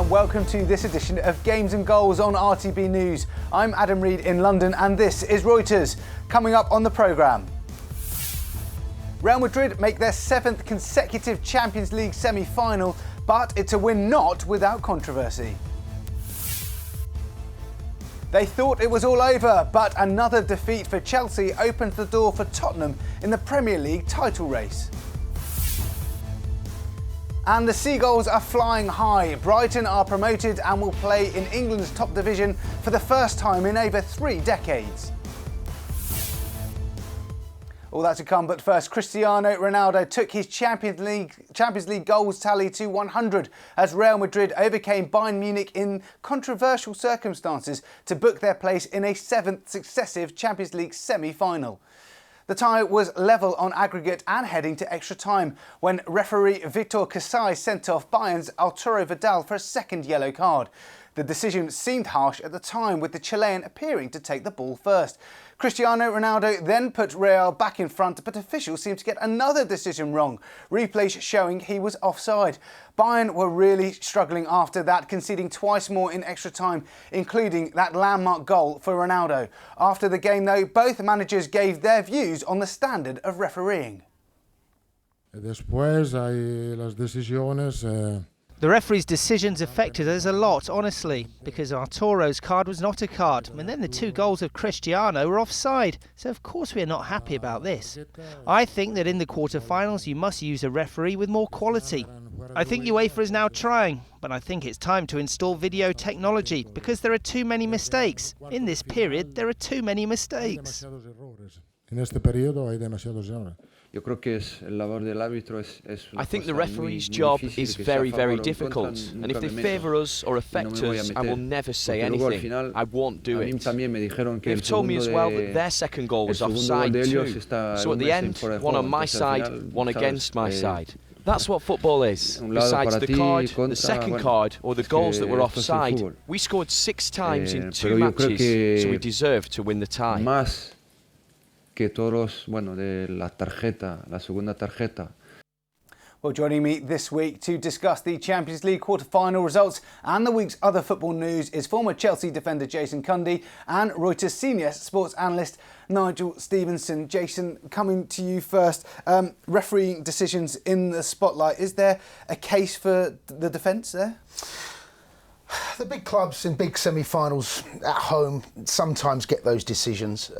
and welcome to this edition of Games and Goals on RTB News. I'm Adam Reed in London and this is Reuters. Coming up on the programme. Real Madrid make their 7th consecutive Champions League semi-final, but it's a win not without controversy. They thought it was all over, but another defeat for Chelsea opened the door for Tottenham in the Premier League title race. And the Seagulls are flying high. Brighton are promoted and will play in England's top division for the first time in over 3 decades. All that to come, but first, Cristiano Ronaldo took his Champions League goals tally to 100 as Real Madrid overcame Bayern Munich in controversial circumstances to book their place in a 7th successive Champions League semi-final. The tie was level on aggregate and heading to extra time when referee Victor Casais sent off Bayern's Arturo Vidal for a second yellow card. The decision seemed harsh at the time, with the Chilean appearing to take the ball first. Cristiano Ronaldo then put Real back in front, but officials seemed to get another decision wrong, replays showing he was offside. Bayern were really struggling after that, conceding twice more in extra time, including that landmark goal for Ronaldo. After the game, though, both managers gave their views on the standard of refereeing. Después hay las decisiones. The referee's decisions affected us a lot, honestly, because Arturo's card was not a card, and then the 2 goals of Cristiano were offside, so of course we are not happy about this. I think that in the quarter-finals you must use a referee with more quality. I think UEFA is now trying, but I think it's time to install video technology, because there are too many mistakes. In this period, there are too many mistakes. En este periodo hay demasiados errores. I think the referee's job is very, very difficult, and if they favour us or affect us, I will never say anything. I won't do it. They've told me as well that their second goal was offside too, so at the end, one on my side, one against my side. That's what football is. Besides the card, the second card, or the goals that were offside, we scored 6 times in 2 matches, so we deserve to win the tie. Well, joining me this week to discuss the Champions League quarter-final results and the week's other football news is former Chelsea defender Jason Cundy and Reuters senior sports analyst Nigel Stevenson. Jason, coming to you first. Refereeing decisions in the spotlight. Is there a case for the defence there? The big clubs in big semi-finals at home sometimes get those decisions.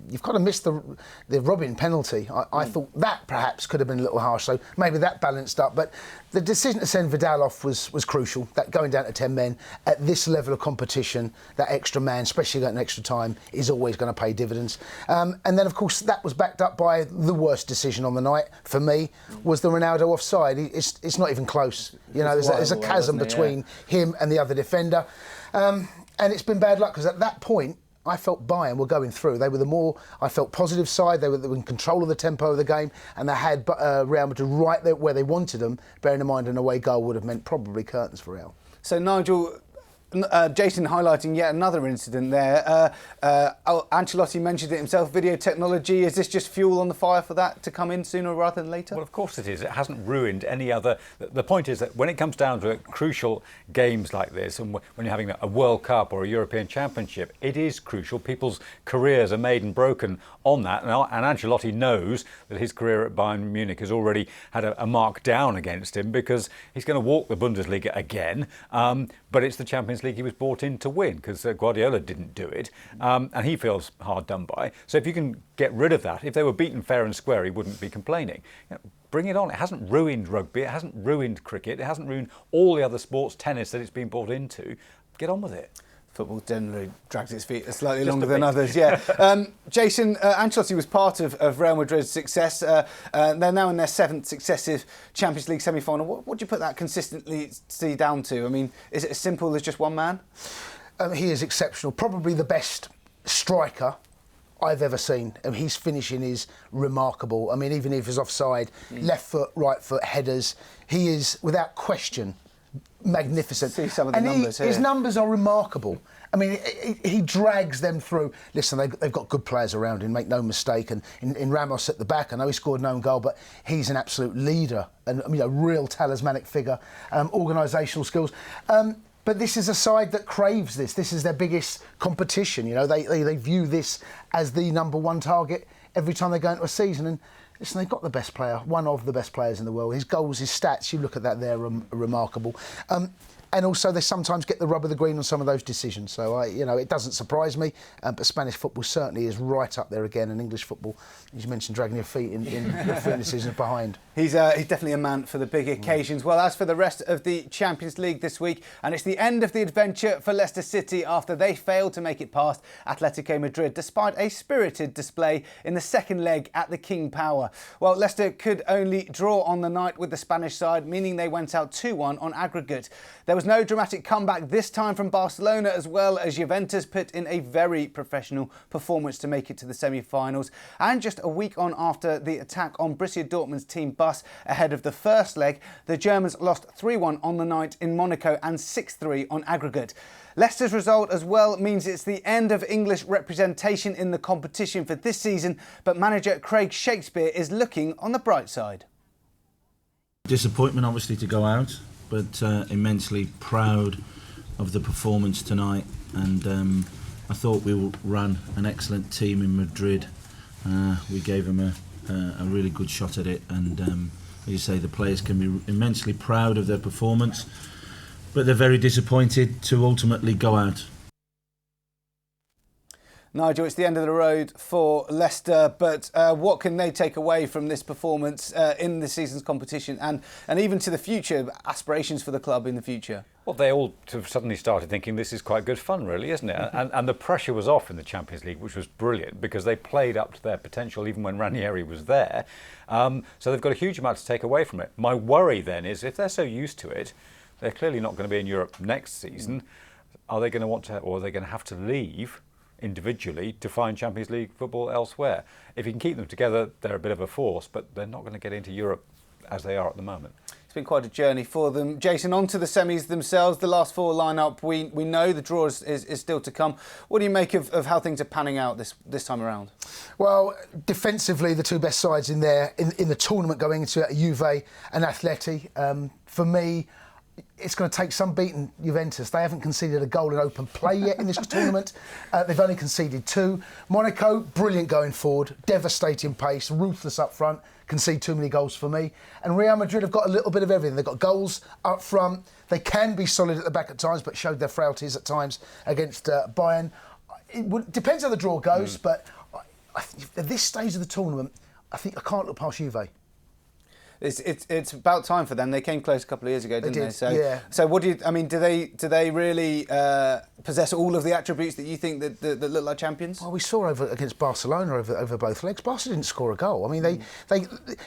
You've kind of missed the Robin penalty. I thought that perhaps could have been a little harsh, so maybe that balanced up. But the decision to send Vidal off was crucial. That going down to 10 men at this level of competition, that extra man, especially at an extra time, is always going to pay dividends. And then, of course, that was backed up by the worst decision on the night for me was the Ronaldo offside. It's not even close. You know, there's a chasm between him and the other defender. And it's been bad luck because at that point, I felt Bayern were going through. They were the more, I felt, positive side. They were in control of the tempo of the game, and they had Real Madrid right there where they wanted them, bearing in mind an away goal would have meant probably curtains for Real. So, Nigel, Jason highlighting yet another incident there. Ancelotti mentioned it himself, video technology. Is this just fuel on the fire for that to come in sooner rather than later? Well, of course it is. It hasn't ruined any other... The point is that when it comes down to crucial games like this, and when you're having a World Cup or a European Championship, it is crucial. People's careers are made and broken on that. And Ancelotti knows that his career at Bayern Munich has already had a mark down against him because he's going to walk the Bundesliga again. But it's the Champions League he was brought in to win because Guardiola didn't do it, and he feels hard done by. So if you can get rid of that, if they were beaten fair and square, he wouldn't be complaining. Bring it on. It hasn't ruined rugby, it hasn't ruined cricket, it hasn't ruined all the other sports, tennis that it's been brought into. Get on with it. Football generally drags its feet slightly longer than others, yeah. Jason, Ancelotti was part of Real Madrid's success. They're now in their 7th successive Champions League semi-final. What do you put that consistency down to? I mean, is it as simple as just one man? He is exceptional. Probably the best striker I've ever seen. His finishing is remarkable. I mean, even if he's offside, left foot, right foot, headers, he is, without question, magnificent. See some of the numbers here. His numbers are remarkable. I mean, he drags them through. Listen, they've got good players around him, make no mistake. And in Ramos at the back, I know he scored an own goal, but he's an absolute leader and a real talismanic figure, organisational skills. But this is a side that craves this. This is their biggest competition. You know, they view this as the number one target every time they go into a season. And listen, they've got the best player, one of the best players in the world. His goals, his stats, you look at that, they're remarkable. And also, they sometimes get the rub of the green on some of those decisions. So, it doesn't surprise me. But Spanish football certainly is right up there again. And English football, as you mentioned, dragging your feet in decisions behind. He's definitely a man for the big occasions. Well, as for the rest of the Champions League this week, and it's the end of the adventure for Leicester City after they failed to make it past Atletico Madrid, despite a spirited display in the second leg at the King Power. Well, Leicester could only draw on the night with the Spanish side, meaning they went out 2-1 on aggregate. There was no dramatic comeback this time from Barcelona, as well as Juventus put in a very professional performance to make it to the semi-finals. And just a week on after the attack on Borussia Dortmund's team bus ahead of the first leg, the Germans lost 3-1 on the night in Monaco and 6-3 on aggregate. Leicester's result as well means it's the end of English representation in the competition for this season, but manager Craig Shakespeare is looking on the bright side. Disappointment obviously to go out, but immensely proud of the performance tonight, and I thought we ran an excellent team in Madrid. We gave them a really good shot at it, and as you say, the players can be immensely proud of their performance, but they're very disappointed to ultimately go out. Nigel, it's the end of the road for Leicester, but what can they take away from this performance in the season's competition and even to the future, aspirations for the club in the future? Well, they all suddenly started thinking this is quite good fun, really, isn't it? And the pressure was off in the Champions League, which was brilliant because they played up to their potential even when Ranieri was there. So they've got a huge amount to take away from it. My worry then is if they're so used to it, they're clearly not going to be in Europe next season. Are they going to want to, or are they going to have to leave individually to find Champions League football elsewhere? If you can keep them together, they're a bit of a force, but they're not going to get into Europe as they are at the moment. It's been quite a journey for them. Jason, on to the semis themselves. The last four lineup, we know the draw is still to come. What do you make of how things are panning out this time around? Well, defensively, the two best sides in there in the tournament going into it are Juve and Atleti. For me, it's going to take some beating Juventus. They haven't conceded a goal in open play yet in this tournament. They've only conceded 2. Monaco, brilliant going forward, devastating pace, ruthless up front, concede too many goals for me. And Real Madrid have got a little bit of everything. They've got goals up front. They can be solid at the back at times, but showed their frailties at times against Bayern. It depends how the draw goes, but at this stage of the tournament, I think I can't look past Juve. It's about time for them. They came close a couple of years ago, didn't they? So, yeah. So what do you? I mean, do they really possess all of the attributes that you think that look like champions? Well, we saw against Barcelona over both legs. Barca didn't score a goal. I mean,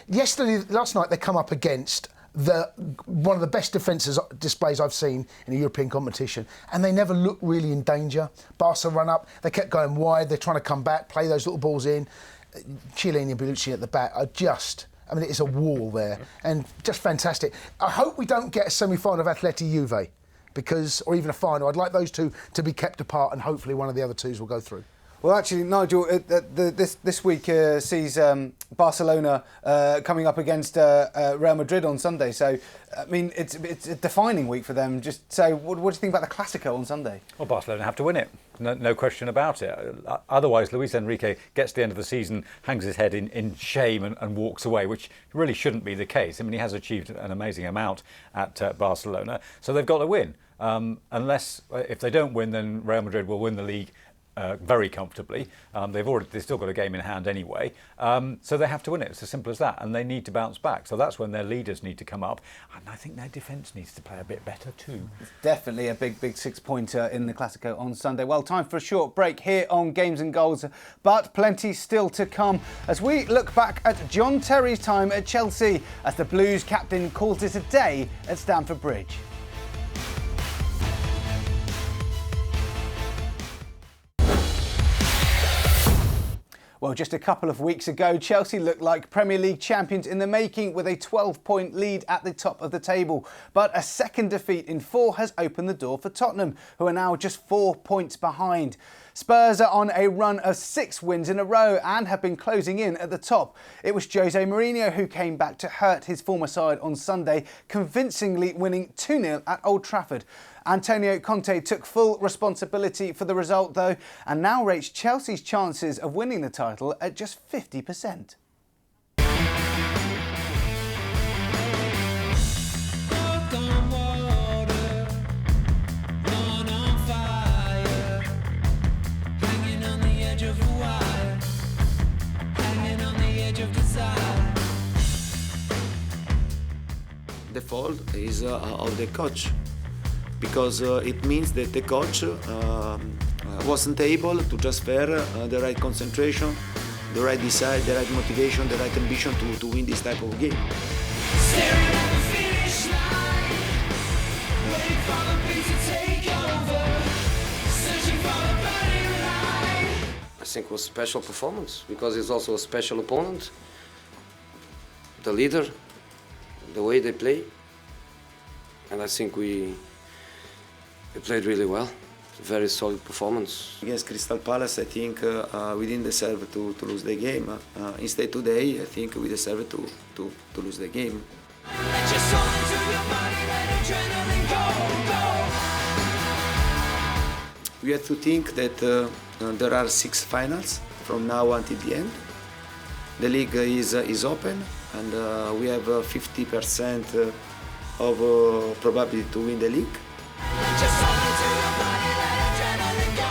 last night they come up against one of the best defensive displays I've seen in a European competition, and they never looked really in danger. Barca run up, they kept going wide. They're trying to come back, play those little balls in. Chiellini and Bellucci at the back are just. I mean, it's a wall there, and just fantastic. I hope we don't get a semi-final of Atleti-Juve, or even a final. I'd like those two to be kept apart, and hopefully one of the other twos will go through. Well, actually, Nigel, this week sees Barcelona coming up against Real Madrid on Sunday. So, I mean, it's a defining week for them. Just so, what do you think about the Clásico on Sunday? Well, Barcelona have to win it. No question about it. Otherwise, Luis Enrique gets to the end of the season, hangs his head in shame and walks away, which really shouldn't be the case. I mean, he has achieved an amazing amount at Barcelona. So they've got to win. Unless, if they don't win, then Real Madrid will win the league very comfortably. They've still got a game in hand anyway, so they have to win it. It's as simple as that, and they need to bounce back. So that's when their leaders need to come up, and I think their defence needs to play a bit better too. It's definitely a big 6-pointer in the Clásico on Sunday. Well, time for a short break here on Games and Goals, but plenty still to come as we look back at John Terry's time at Chelsea as the Blues captain calls it a day at Stamford Bridge. Well, just a couple of weeks ago, Chelsea looked like Premier League champions in the making with a 12-point lead at the top of the table. But a second defeat in 4 has opened the door for Tottenham, who are now just 4 points behind. Spurs are on a run of 6 wins in a row and have been closing in at the top. It was Jose Mourinho who came back to hurt his former side on Sunday, convincingly winning 2-0 at Old Trafford. Antonio Conte took full responsibility for the result though, and now rates Chelsea's chances of winning the title at just 50%. The fault is of the coach, because it means that the coach wasn't able to transfer the right concentration, the right desire, the right motivation, the right ambition to win this type of game. Staring at the finish line, waiting for the beat to take over, searching for the burning light. I think it was a special performance because it's also a special opponent. The leader, the way they play, and I think we played really well. Very solid performance. Against Crystal Palace, I think we didn't deserve to lose the game. Instead today, I think we deserve to lose the game. Let your soul into your body, let adrenaline go. We have to think that there are 6 finals from now until the end. The league is open, and we have 50% of probability to win the league. Let your soul into your body, let adrenaline go.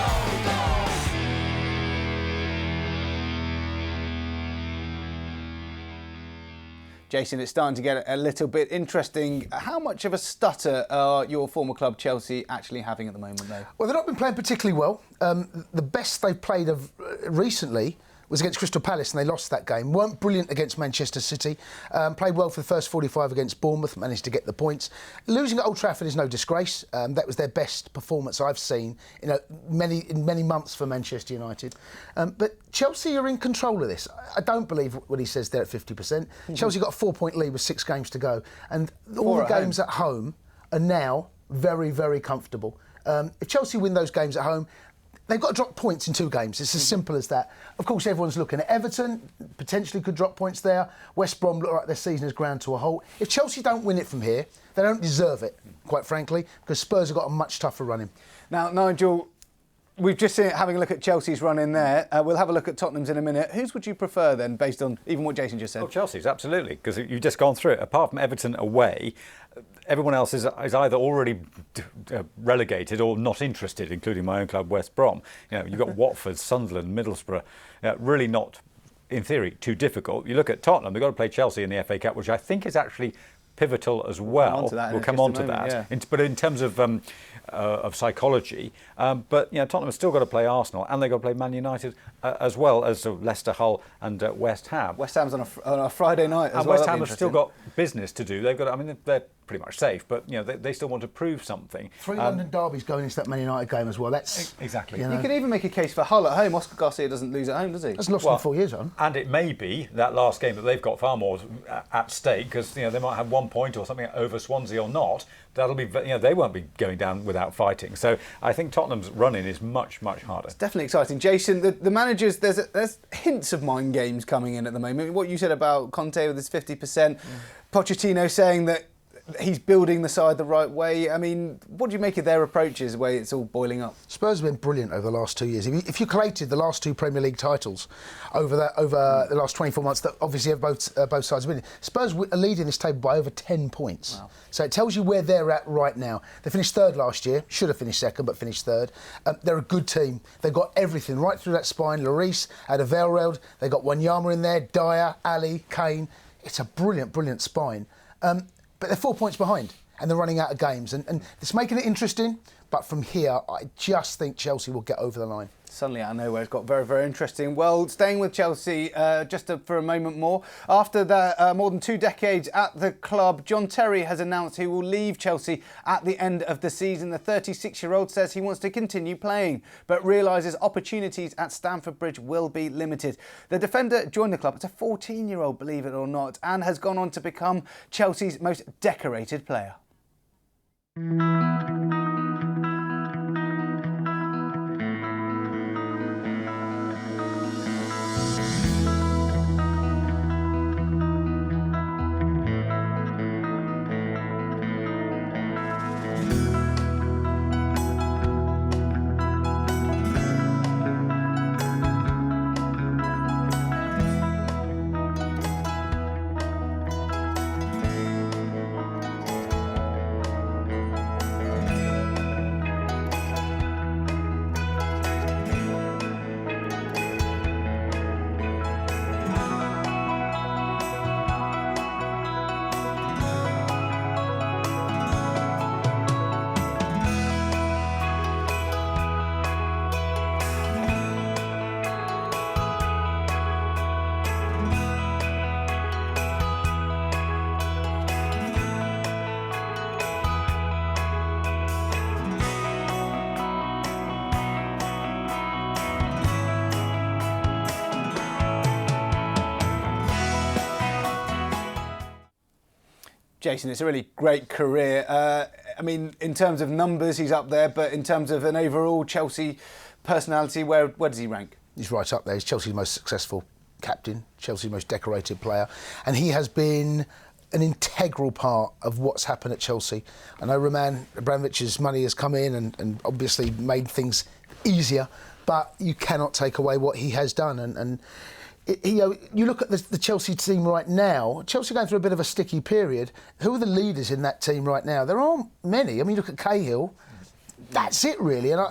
Jason, it's starting to get a little bit interesting. How much of a stutter are your former club Chelsea actually having at the moment, though? Well, they've not been playing particularly well. The best they've played recently was against Crystal Palace, and they lost that game. Weren't brilliant against Manchester City. Played well for the first 45 against Bournemouth, managed to get the points. Losing at Old Trafford is no disgrace. That was their best performance I've seen in many months for Manchester United. But Chelsea are in control of this. I don't believe what he says there at 50%. Mm-hmm. Chelsea got a 4-point lead with 6 games to go, and all the games at home are now very, very comfortable. If Chelsea win those games at home, they've got to drop points in 2 games. It's as simple as that. Of course, everyone's looking at Everton, potentially could drop points there. West Brom look like their season has ground to a halt. If Chelsea don't win it from here, they don't deserve it, quite frankly, because Spurs have got a much tougher running. Now, Nigel, we've just seen having a look at Chelsea's run in there. We'll have a look at Tottenham's in a minute. Whose would you prefer then, based on even what Jason just said? Oh, Chelsea's, absolutely, because you've just gone through it. Apart from Everton away, everyone else is either already relegated or not interested, including my own club, West Brom. You've got Watford, Sunderland, Middlesbrough, really not, in theory, too difficult. You look at Tottenham, they've got to play Chelsea in the FA Cup, which I think is actually pivotal as well. We'll come on to that. Yeah. But in terms of psychology, but Tottenham have still got to play Arsenal, and they've got to play Man United as well as Leicester, Hull, and West Ham. West Ham's on a Friday night as well. And West Ham have still got business to do. They've got. I mean, they're pretty much safe, but they still want to prove something. 3 London derbies going into that Man United game as well. That's exactly. You can even make a case for Hull at home. Oscar Garcia doesn't lose at home, does he? That's lost in 4 years on. And it may be that last game that they've got far more at stake, because they might have 1 point or something over Swansea or not. That'll be they won't be going down without fighting. So I think Tottenham's run-in is much, much harder. It's definitely exciting. Jason, the managers, there's hints of mind games coming in at the moment. What you said about Conte with his 50%, Pochettino saying that he's building the side the right way. I mean, what do you make of their approaches, the way it's all boiling up? Spurs have been brilliant over the last 2 years. If you collated the last 2 Premier League titles over the last 24 months, that obviously have both sides winning, Spurs are leading this table by over 10 points. Wow. So it tells you where they're at right now. They finished 3rd last year, should have finished 2nd, but finished 3rd. They're a good team. They've got everything right through that spine. Lloris, Alderweireld, they've got Wanyama in there, Dyer, Ali, Kane. It's a brilliant, brilliant spine. But they're 4 points behind, and they're running out of games. And it's making it interesting, but from here, I just think Chelsea will get over the line. Suddenly out of nowhere, it's got very, very interesting. Well, staying with Chelsea for a moment more. After more than 2 decades at the club, John Terry has announced he will leave Chelsea at the end of the season. The 36-year-old says he wants to continue playing, but realises opportunities at Stamford Bridge will be limited. The defender joined the club as a 14-year-old, believe it or not, and has gone on to become Chelsea's most decorated player. Jason, it's a really great career. I mean, in terms of numbers, he's up there, but in terms of an overall Chelsea personality, where does he rank? He's right up there. He's Chelsea's most successful captain, Chelsea's most decorated player, and he has been an integral part of what's happened at Chelsea. I know Roman Abramovich's money has come in and obviously made things easier, but you cannot take away what he has done. You look at the Chelsea team right now. Chelsea are going through a bit of a sticky period. Who are the leaders in that team right now? There aren't many. I mean, you look at Cahill. That's it, really, and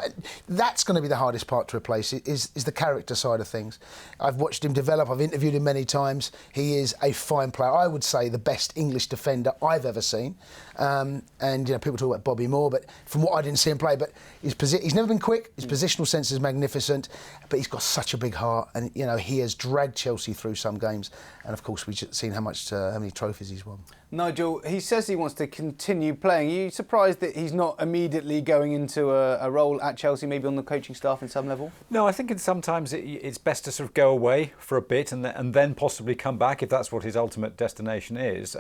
that's going to be the hardest part to replace. Is the character side of things. I've watched him develop. I've interviewed him many times. He is a fine player. I would say the best English defender I've ever seen. And people talk about Bobby Moore, but from what I didn't see him play, but he's never been quick. His positional sense is magnificent, but he's got such a big heart, and he has dragged Chelsea through some games. And of course, we've seen how many trophies he's won. Nigel, he says he wants to continue playing. Are you surprised that he's not immediately going into a role at Chelsea, maybe on the coaching staff in some level? No, I think sometimes it's best to sort of go away for a bit and then possibly come back if that's what his ultimate destination is.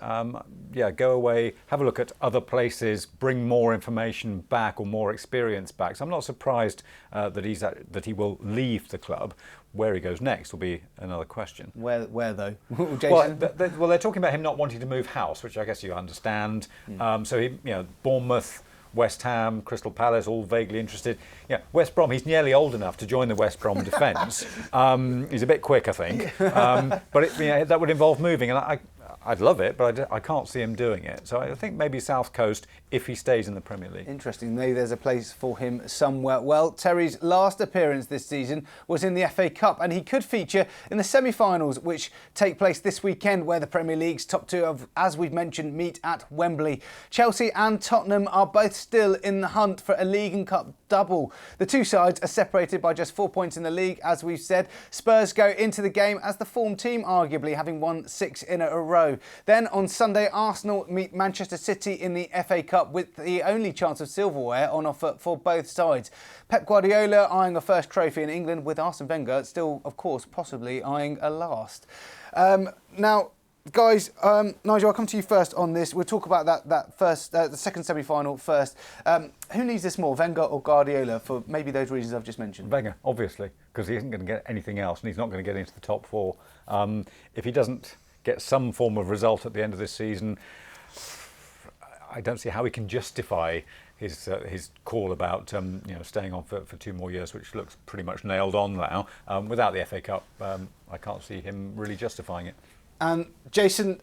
Go away, have a look at other places, bring more information back or more experience back. So I'm not surprised that he will leave the club. Where he goes next will be another question. Where though? Jason? Well, they're talking about him not wanting to move house, which I guess you understand. So Bournemouth, West Ham, Crystal Palace, all vaguely interested. Yeah, West Brom. He's nearly old enough to join the West Brom defence. He's a bit quick, I think. But that would involve moving, and I'd love it, but I can't see him doing it. So I think maybe South Coast if he stays in the Premier League. Interesting. Maybe there's a place for him somewhere. Well, Terry's last appearance this season was in the FA Cup, and he could feature in the semi-finals, which take place this weekend, where the Premier League's top two, as we've mentioned, meet at Wembley. Chelsea and Tottenham are both still in the hunt for a League and Cup double. The two sides are separated by just 4 points in the league, as we've said. Spurs go into the game as the form team, arguably having won 6 in a row. Then on Sunday, Arsenal meet Manchester City in the FA Cup, with the only chance of silverware on offer for both sides. Pep Guardiola eyeing a first trophy in England, with Arsene Wenger still, of course, possibly eyeing a last. Now, guys, Nigel, I'll come to you first on this. We'll talk about that first, the second semi-final first. Who needs this more, Wenger or Guardiola, for maybe those reasons I've just mentioned? Wenger, obviously, because he isn't going to get anything else, and he's not going to get into the top 4. If he doesn't get some form of result at the end of this season, I don't see how he can justify his call about staying on for 2 more years, which looks pretty much nailed on now. Without the FA Cup, I can't see him really justifying it. And Jason,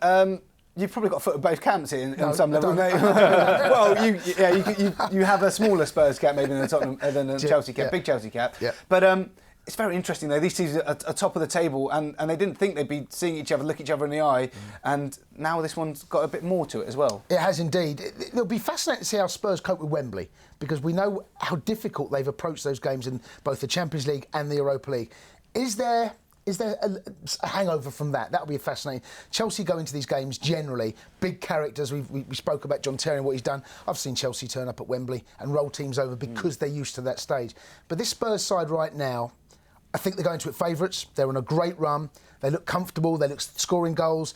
you've probably got a foot in both camps here on some level. Well, you have a smaller Spurs cap maybe than a Tottenham, than a Chelsea cap, big Chelsea cap. Yeah. But it's very interesting though. These teams are top of the table, and they didn't think they'd be seeing each other, look each other in the eye, and now this one's got a bit more to it as well. It has indeed. It'll be fascinating to see how Spurs cope with Wembley, because we know how difficult they've approached those games in both the Champions League and the Europa League. Is there a hangover from that? That'll be fascinating. Chelsea go into these games generally big characters. We spoke about John Terry and what he's done. I've seen Chelsea turn up at Wembley and roll teams over because they're used to that stage. But this Spurs side right now, I think they're going to it favourites. They're on a great run. They look comfortable. They look scoring goals,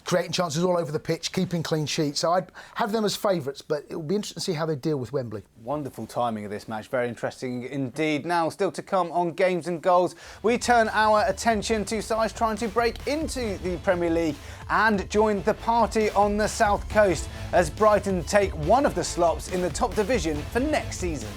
creating chances all over the pitch, keeping clean sheets. So I'd have them as favourites, but it will be interesting to see how they deal with Wembley. Wonderful timing of this match. Very interesting indeed. Now, still to come on Games and Goals, we turn our attention to sides trying to break into the Premier League and join the party on the South Coast as Brighton take one of the slots in the top division for next season.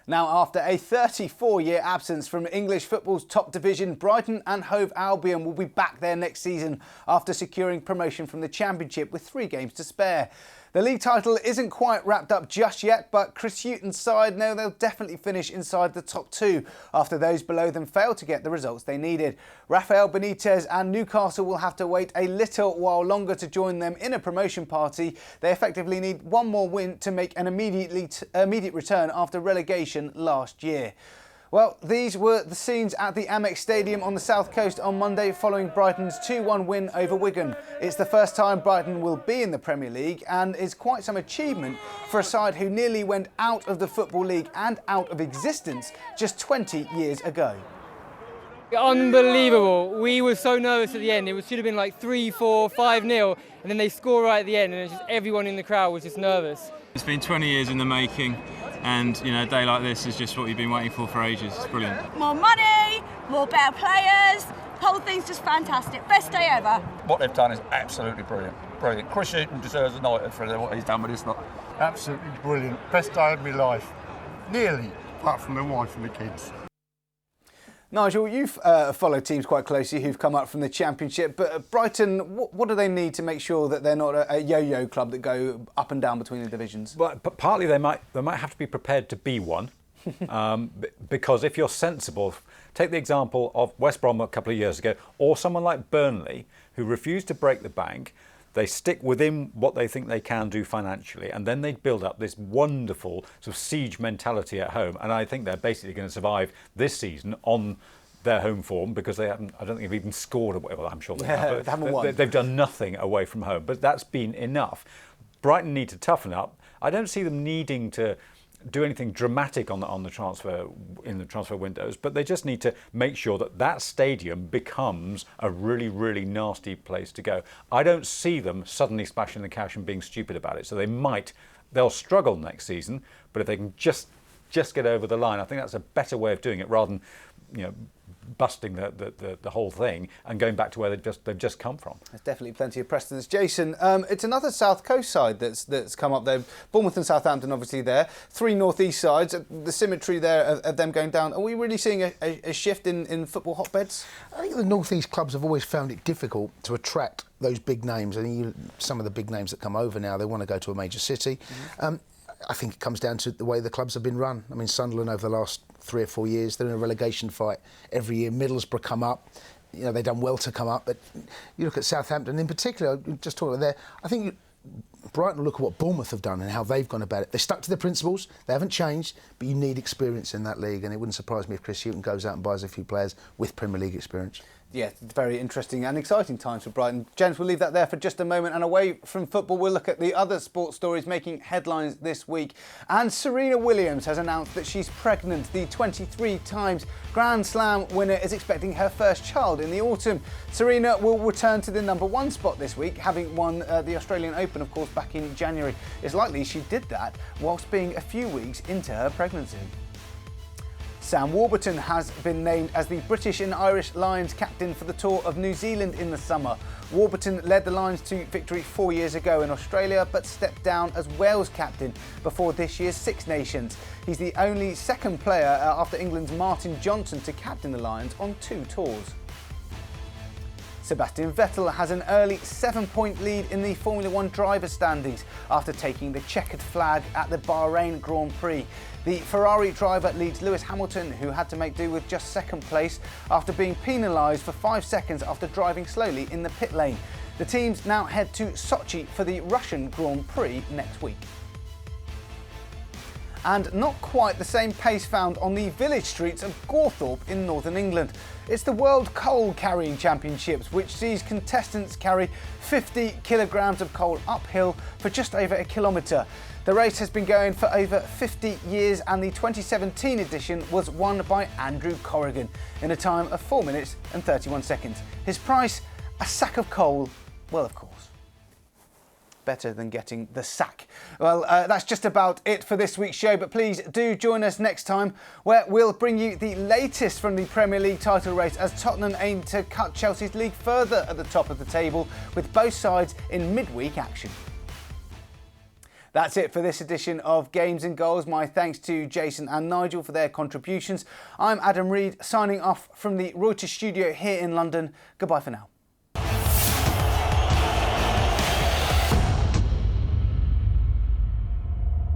Now, after a 34-year absence from English football's top division, Brighton and Hove Albion will be back there next season after securing promotion from the Championship with 3 games to spare. The league title isn't quite wrapped up just yet, but Chris Hughton's side know they'll definitely finish inside the top 2 after those below them failed to get the results they needed. Rafael Benitez and Newcastle will have to wait a little while longer to join them in a promotion party. They effectively need one more win to make an immediate return after relegation last year. Well, these were the scenes at the Amex Stadium on the South Coast on Monday following Brighton's 2-1 win over Wigan. It's the first time Brighton will be in the Premier League and is quite some achievement for a side who nearly went out of the Football League and out of existence just 20 years ago. Unbelievable. We were so nervous at the end. It should have been like 3-4, 5-0, and then they score right at the end, and it's just everyone in the crowd was just nervous. It's been 20 years in the making, and a day like this is just what you've been waiting for ages. It's brilliant. More money, more better players. The whole thing's just fantastic. Best day ever. What they've done is absolutely brilliant. Brilliant. Chris Hughton deserves a knight for what he's done with this lot. Absolutely brilliant. Best day of my life. Nearly, apart from the wife and the kids. Nigel, you've followed teams quite closely who've come up from the Championship, but Brighton, what do they need to make sure that they're not a yo-yo club that go up and down between the divisions? Well, partly they might have to be prepared to be one, because if you're sensible, take the example of West Brom a couple of years ago, or someone like Burnley, who refused to break the bank. They stick within what they think they can do financially, and then they build up this wonderful sort of siege mentality at home. And I think they're basically going to survive this season on their home form, because they haven't. I don't think they've even scored. Well, I'm sure they have. They haven't won. They've done nothing away from home, but that's been enough. Brighton need to toughen up. I don't see them needing to do anything dramatic on the transfer windows, but they just need to make sure that stadium becomes a really, really nasty place to go. I don't see them suddenly splashing the cash and being stupid about it. So they'll struggle next season, but if they can just get over the line, I think that's a better way of doing it, rather than busting the whole thing and going back to where they've just come from. There's definitely plenty of precedents. Jason, it's another South Coast side that's come up there. Bournemouth and Southampton obviously there. 3 North East sides. The symmetry there of them going down. Are we really seeing a shift in football hotbeds? I think the North East clubs have always found it difficult to attract those big names. And some of the big names that come over now, they want to go to a major city. Mm-hmm. I think it comes down to the way the clubs have been run. I mean, Sunderland over the last 3 or 4 years, they're in a relegation fight every year. Middlesbrough come up. They've done well to come up. But you look at Southampton in particular, just talking about there, I think Brighton look at what Bournemouth have done and how they've gone about it. They stuck to their principles. They haven't changed, but you need experience in that league. And it wouldn't surprise me if Chris Hughton goes out and buys a few players with Premier League experience. Yeah, very interesting and exciting times for Brighton. Gents, we'll leave that there for just a moment, and away from football we'll look at the other sports stories making headlines this week. And Serena Williams has announced that she's pregnant. The 23 times Grand Slam winner is expecting her first child in the autumn. Serena will return to the #1 spot this week, having won the Australian Open, of course, back in January. It's likely she did that whilst being a few weeks into her pregnancy. Sam Warburton has been named as the British and Irish Lions captain for the tour of New Zealand in the summer. Warburton led the Lions to victory 4 years ago in Australia, but stepped down as Wales captain before this year's Six Nations. He's the only second player after England's Martin Johnson to captain the Lions on 2 tours. Sebastian Vettel has an early 7-point lead in the Formula 1 driver standings after taking the checkered flag at the Bahrain Grand Prix. The Ferrari driver leads Lewis Hamilton, who had to make do with just second place after being penalised for 5 seconds after driving slowly in the pit lane. The teams now head to Sochi for the Russian Grand Prix next week. And not quite the same pace found on the village streets of Gawthorpe in northern England. It's the World Coal Carrying Championships, which sees contestants carry 50 kilograms of coal uphill for just over a kilometre. The race has been going for over 50 years, and the 2017 edition was won by Andrew Corrigan in a time of 4 minutes and 31 seconds. His price, a sack of coal. Well, of course, better than getting the sack. Well, that's just about it for this week's show, but please do join us next time, where we'll bring you the latest from the Premier League title race as Tottenham aim to cut Chelsea's league further at the top of the table, with both sides in midweek action. That's it for this edition of Games and Goals. My thanks to Jason and Nigel for their contributions. I'm Adam Reed, signing off from the Reuters studio here in London. Goodbye for now.